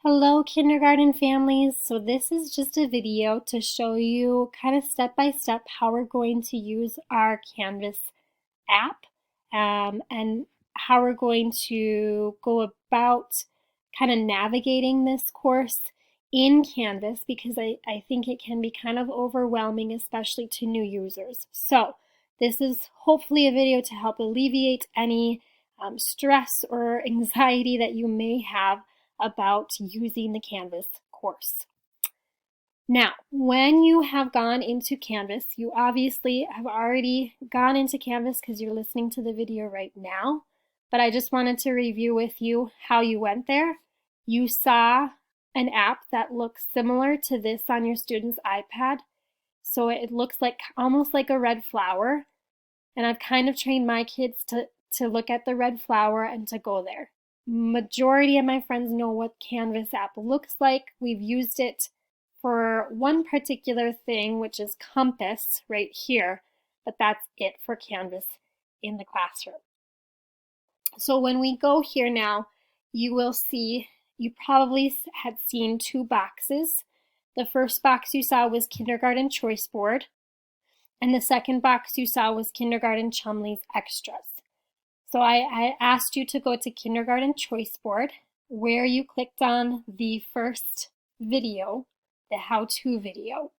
Hello, kindergarten families. So this is just a video to show you kind of step by step how we're going to use our Canvas app and how we're going to go about kind of navigating this course in Canvas because I think it can be kind of overwhelming, especially to new users. So this is hopefully a video to help alleviate any stress or anxiety that you may have about using the Canvas course. Now, when you have gone into Canvas, you obviously have already gone into Canvas because you're listening to the video right now, but I just wanted to review with you how you went there. You saw an app that looks similar to this on your student's iPad. So it looks like almost like a red flower. And I've kind of trained my kids to look at the red flower and to go there. Majority of my friends know what Canvas app looks like. We've used it for one particular thing, which is Compass right here, but that's it for Canvas in the classroom. So when we go here now, you will see, you probably had seen two boxes. The first box you saw was Kindergarten Choice Board, and the second box you saw was Kindergarten Chumley's Extras. So I asked you to go to Kindergarten Choice Board, where you clicked on the first video, the how-to video.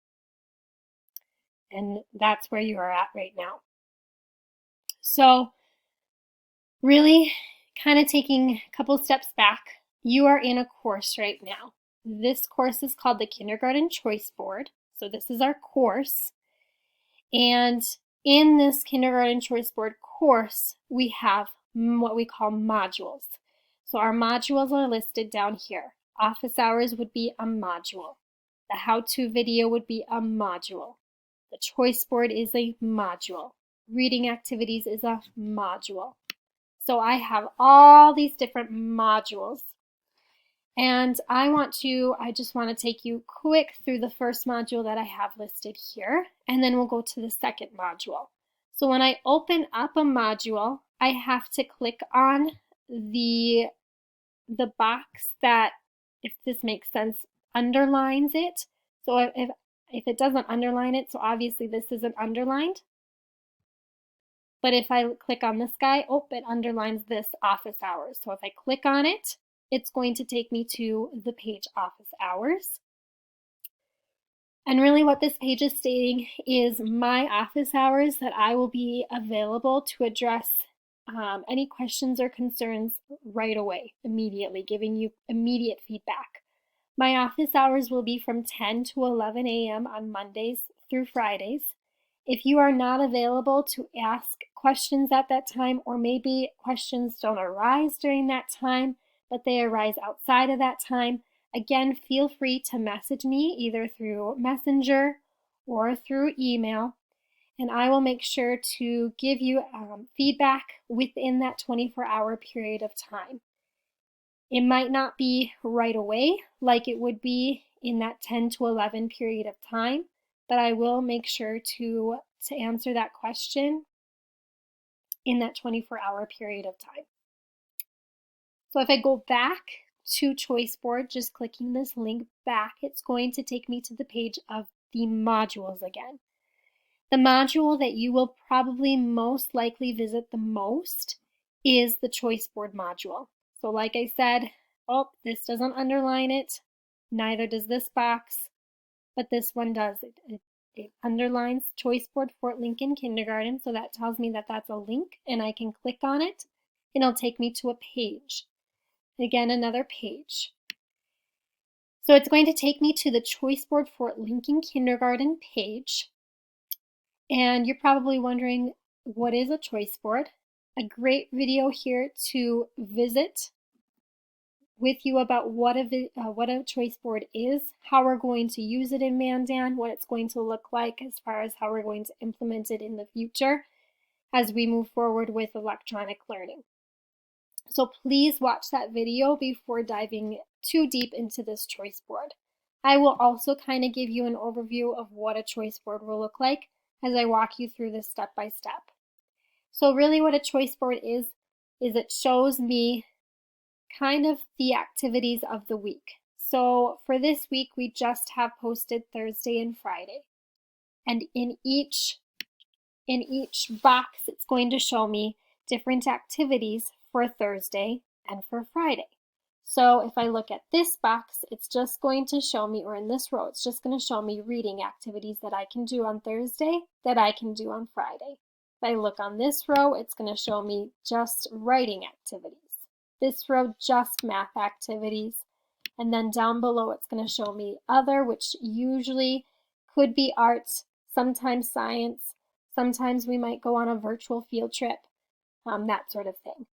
And that's where you are at right now. So really kind of taking a couple steps back, you are in a course right now. This course is called the Kindergarten Choice Board. So this is our course. And in this Kindergarten Choice Board course, we have what we call modules. So our modules are listed down here. Office hours would be a module. The how-to video would be a module. The choice board is a module. Reading activities is a module. So I have all these different modules. And I just want to take you quick through the first module that I have listed here, and then we'll go to the second module. So when I open up a module, I have to click on the box that, if this makes sense, underlines it. So if it doesn't underline it, so obviously this isn't underlined. But if I click on this guy, it underlines this office hours. So if I click on it, it's going to take me to the page office hours. And really what this page is stating is my office hours that I will be available to address any questions or concerns right away, immediately, giving you immediate feedback. My office hours will be from 10 to 11 a.m. on Mondays through Fridays. If you are not available to ask questions at that time, or maybe questions don't arise during that time, but they arise outside of that time, again, feel free to message me either through Messenger or through email, and I will make sure to give you feedback within that 24-hour period of time. It might not be right away like it would be in that 10 to 11 period of time, but I will make sure to answer that question in that 24-hour period of time. So if I go back to Choice Board, just clicking this link back, it's going to take me to the page of the modules again. The module that you will probably most likely visit the most is the Choice Board module. So like I said, this doesn't underline it, neither does this box, but this one does. It underlines Choice Board Fort Lincoln Kindergarten, so that tells me that that's a link, and I can click on it, and it'll take me to a page. Again, another page. So it's going to take me to the Choice Board Fort Lincoln Kindergarten page. And you're probably wondering, what is a choice board? A great video here to visit with you about what a choice board is, how we're going to use it in Mandan, what it's going to look like as far as how we're going to implement it in the future as we move forward with electronic learning. So please watch that video before diving too deep into this choice board. I will also kind of give you an overview of what a choice board will look like as I walk you through this step by step. So really what a choice board is it shows me kind of the activities of the week. So for this week, we just have posted Thursday and Friday. And in each box, it's going to show me different activities for Thursday and for Friday. So if I look at this box, it's just going to show me, or in this row, it's just going to show me reading activities that I can do on Thursday, that I can do on Friday. If I look on this row, it's going to show me just writing activities. This row, just math activities. And then down below, it's going to show me other, which usually could be arts, sometimes science, sometimes we might go on a virtual field trip, that sort of thing.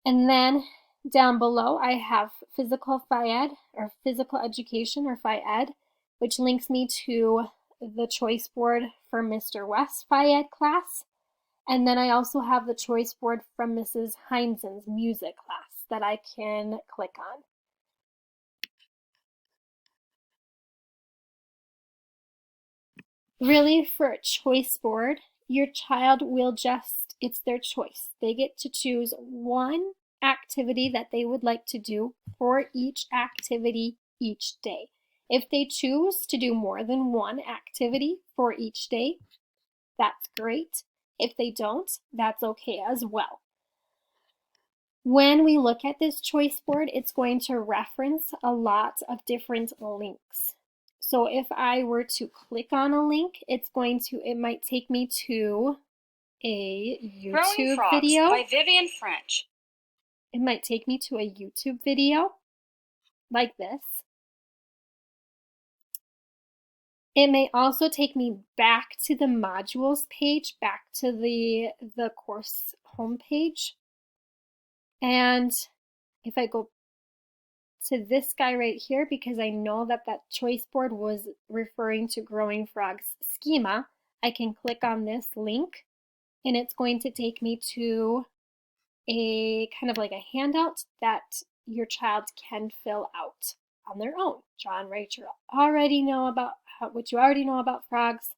And then down below, I have physical phy-ed, or physical education, or phy-ed, which links me to the choice board for Mr. West's phy-ed class. And then I also have the choice board from Mrs. Heinzen's music class that I can click on. Really, for a choice board, your child will just, it's their choice. They get to choose one activity that they would like to do for each activity each day. If they choose to do more than one activity for each day, that's great. If they don't, that's okay as well. When we look at this choice board, it's going to reference a lot of different links. So if I were to click on a link, it might take me to a YouTube video by Vivian French. It might take me to a YouTube video like this. It may also take me back to the modules page, back to the course homepage. And if I go to this guy right here, because I know that that choice board was referring to Growing Frogs schema, I can click on this link and it's going to take me to a kind of like a handout that your child can fill out on their own. John, write what you already know about frogs,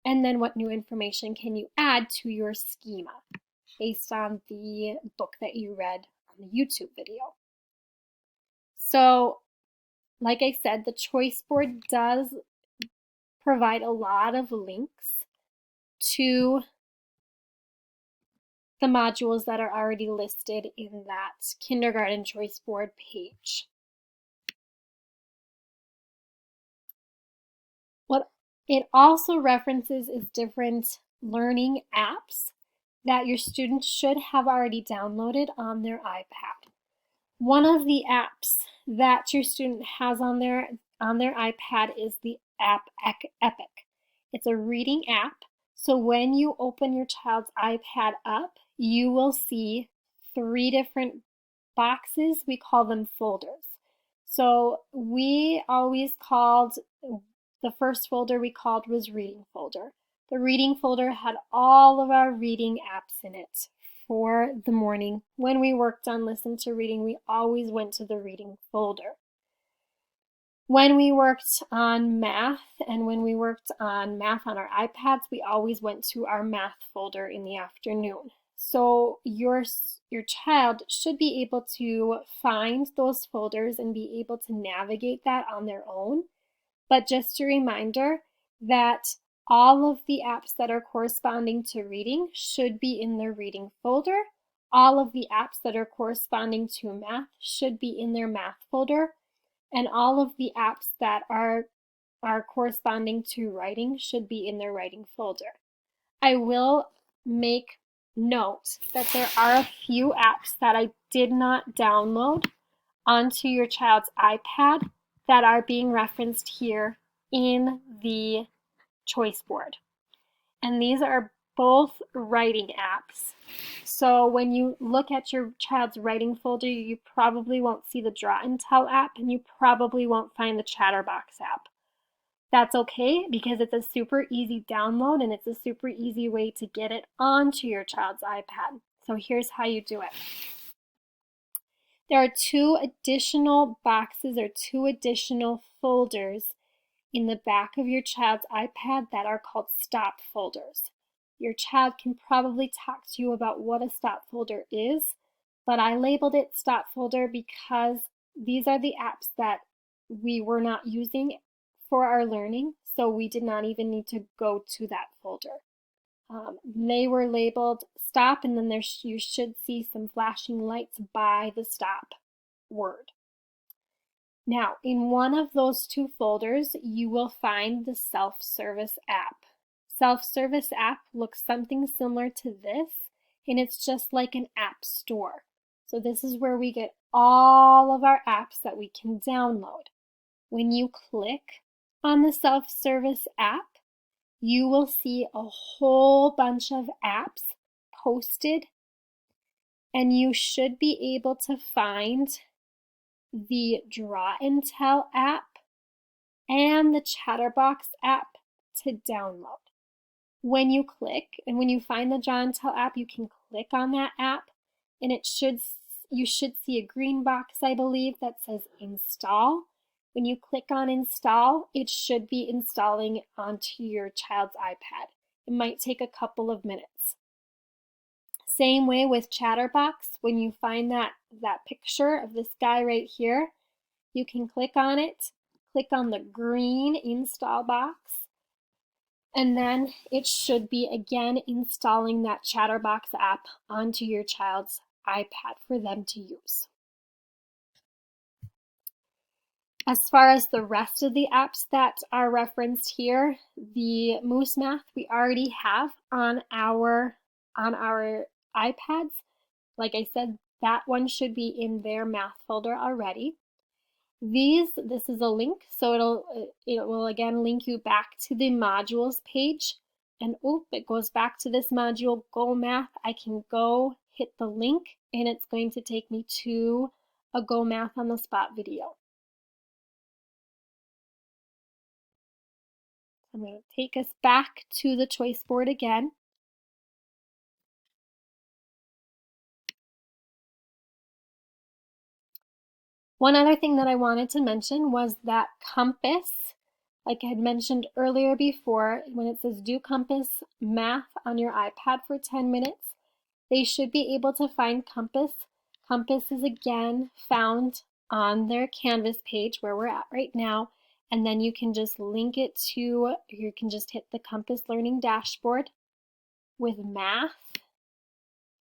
and then what new information can you add to your schema based on the book that you read on the YouTube video. So, like I said, the choice board does provide a lot of links to the modules that are already listed in that kindergarten choice board page. What it also references is different learning apps that your students should have already downloaded on their iPad. One of the apps that your student has on their iPad is the app Epic. It's a reading app. So when you open your child's iPad up, you will see 3 different boxes. We call them folders. So we always called, the first folder we called was reading folder. The reading folder had all of our reading apps in it for the morning. When we worked on Listen to Reading, we always went to the reading folder. When we worked on math and when we worked on math on our iPads, we always went to our math folder in the afternoon. So your child should be able to find those folders and be able to navigate that on their own. But just a reminder that all of the apps that are corresponding to reading should be in their reading folder. All of the apps that are corresponding to math should be in their math folder. And all of the apps that are corresponding to writing should be in their writing folder. I will make note that there are a few apps that I did not download onto your child's iPad that are being referenced here in the choice board. And these are both writing apps. So when you look at your child's writing folder, you probably won't see the Draw and Tell app, and you probably won't find the Chatterbox app. That's okay, because it's a super easy download and it's a super easy way to get it onto your child's iPad. So here's how you do it. There are 2 additional boxes or 2 additional folders in the back of your child's iPad that are called stop folders. Your child can probably talk to you about what a stop folder is, but I labeled it stop folder because these are the apps that we were not using for our learning, so we did not even need to go to that folder. They were labeled stop, and then you should see some flashing lights by the stop word. Now, in one of those two folders, you will find the self-service app. Self-service app looks something similar to this, and it's just like an app store. So this is where we get all of our apps that we can download. When you click on the self-service app, you will see a whole bunch of apps posted, and you should be able to find the Draw and Tell app and the Chatterbox app to download. When you click and when you find the Draw and Tell app, you can click on that app, and you should see a green box, I believe, that says install. When you click on install, it should be installing onto your child's iPad. It might take a couple of minutes. Same way with Chatterbox. When you find that picture of this guy right here, you can click on it, click on the green install box, and then it should be again installing that Chatterbox app onto your child's iPad for them to use. As far as the rest of the apps that are referenced here, the Moose Math we already have on our iPads. Like I said, that one should be in their math folder already. This is a link, so it will again link you back to the modules page. And it goes back to this module, Go Math. I can go hit the link, and it's going to take me to a Go Math on the Spot video. I'm going to take us back to the choice board again. One other thing that I wanted to mention was that Compass, like I had mentioned earlier before, when it says do Compass Math on your iPad for 10 minutes, they should be able to find Compass. Compass is again found on their Canvas page where we're at right now, and then you can just link it to, you can just hit the Compass Learning Dashboard. With Math,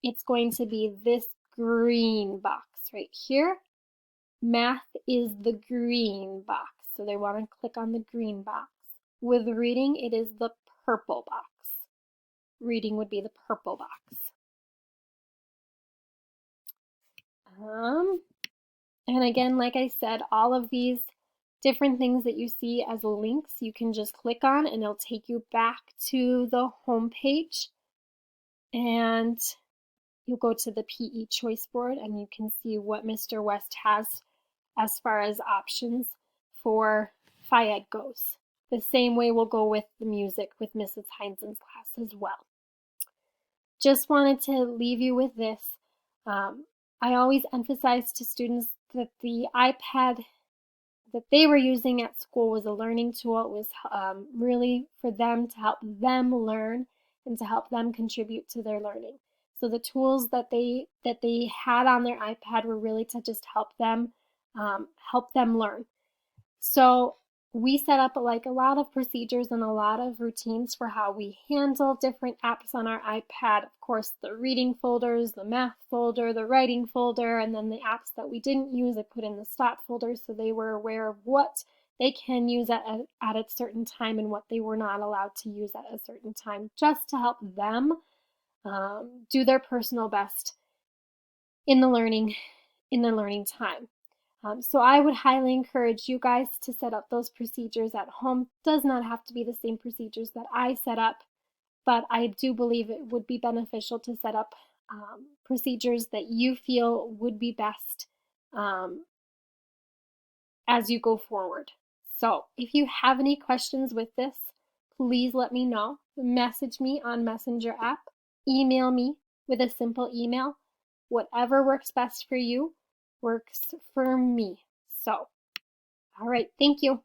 it's going to be this green box right here. Math is the green box, so they want to click on the green box. With Reading, it is the purple box. Reading would be the purple box. And again, like I said, all of these different things that you see as links, you can just click on and it'll take you back to the home page. And you'll go to the PE choice board and you can see what Mr. West has as far as options for Phi-Ed goes. The same way we'll go with the music with Mrs. Heinzen's class as well. Just wanted to leave you with this. I always emphasize to students that the iPad that they were using at school was a learning tool. It was really for them to help them learn and to help them contribute to their learning. So the tools that they had on their iPad were really to just help them learn. So we set up like a lot of procedures and a lot of routines for how we handle different apps on our iPad. Of course, the reading folders, the math folder, the writing folder, and then the apps that we didn't use, I put in the stop folder so they were aware of what they can use at a certain time and what they were not allowed to use at a certain time, just to help them do their personal best in the learning time. So I would highly encourage you guys to set up those procedures at home. Does not have to be the same procedures that I set up, but I do believe it would be beneficial to set up procedures that you feel would be best as you go forward. So if you have any questions with this, please let me know. Message me on Messenger app, email me with a simple email. Whatever works best for you works for me. So, all right, thank you.